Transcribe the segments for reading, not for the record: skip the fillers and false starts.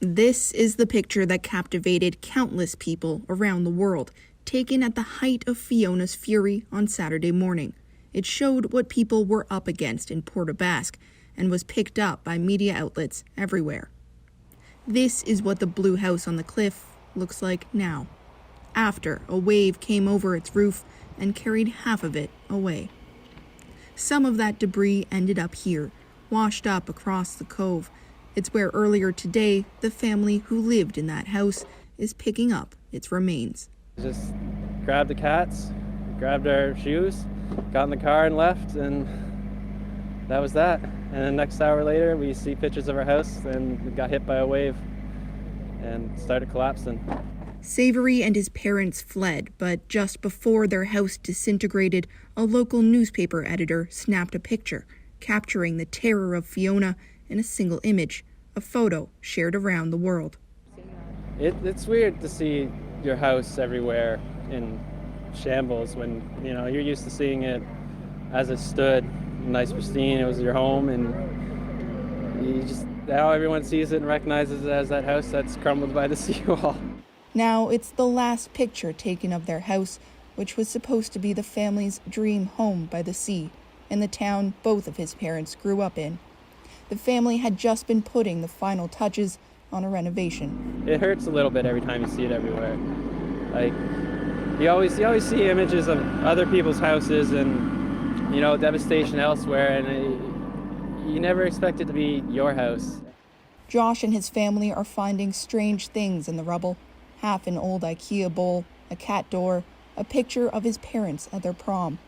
This is the picture that captivated countless people around the world, taken at the height of Fiona's fury on Saturday morning. It showed what people were up against in Basque and was picked up by media outlets everywhere. This is what the blue house on the cliff looks like now, after a wave came over its roof and carried half of it away. Some of that debris ended up here, washed up across the cove. It's where earlier today, the family who lived in that house is picking up its remains. Just grabbed the cats, grabbed our shoes, got in the car and left, and that was that. And then next hour later, we see pictures of our house, and we got hit by a wave and started collapsing. Savery and his parents fled, but just before their house disintegrated, a local newspaper editor snapped a picture, capturing the terror of Fiona in a single image, a photo shared around the world. It's weird to see your house everywhere in shambles when, you're used to seeing it as it stood, nice, pristine, it was your home, and now everyone sees it and recognizes it as that house that's crumbled by the seawall. Now it's the last picture taken of their house, which was supposed to be the family's dream home by the sea, in the town both of his parents grew up in. The family had just been putting the final touches on a renovation. It hurts a little bit every time you see it everywhere. Like, you always see images of other people's houses and, devastation elsewhere, and you never expect it to be your house. Josh and his family are finding strange things in the rubble. Half an old IKEA bowl, a cat door, a picture of his parents at their prom.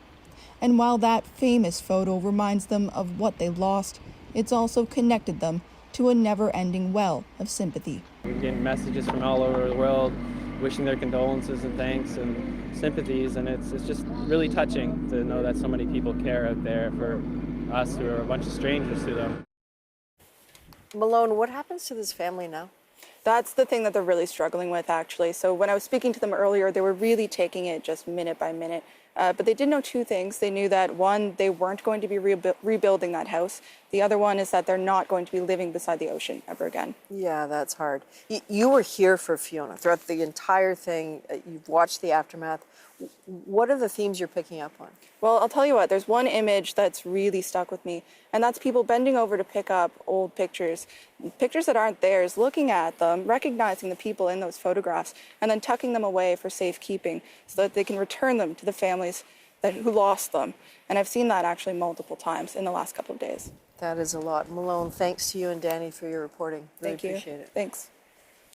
And while that famous photo reminds them of what they lost, it's also connected them to a never-ending well of sympathy. We're getting messages from all over the world wishing their condolences and thanks and sympathies, and it's just really touching to know that so many people care out there for us who are a bunch of strangers to them. Malone, what happens to this family now? That's the thing that they're really struggling with, actually. So when I was speaking to them earlier, they were really taking it just minute by minute. But they did know two things. They knew that, one, they weren't going to be rebuilding that house. The other one is that they're not going to be living beside the ocean ever again. Yeah, that's hard. You were here for Fiona throughout the entire thing. You've watched the aftermath. What are the themes you're picking up on? Well, I'll tell you what, there's one image that's really stuck with me, and that's people bending over to pick up old pictures that aren't theirs, looking at them, recognizing the people in those photographs, and then tucking them away for safekeeping so that they can return them to the families who lost them. And I've seen that actually multiple times in the last couple of days. That is a lot. Malone, thanks to you and Danny for your reporting. Really Thank you. Appreciate it. Thanks.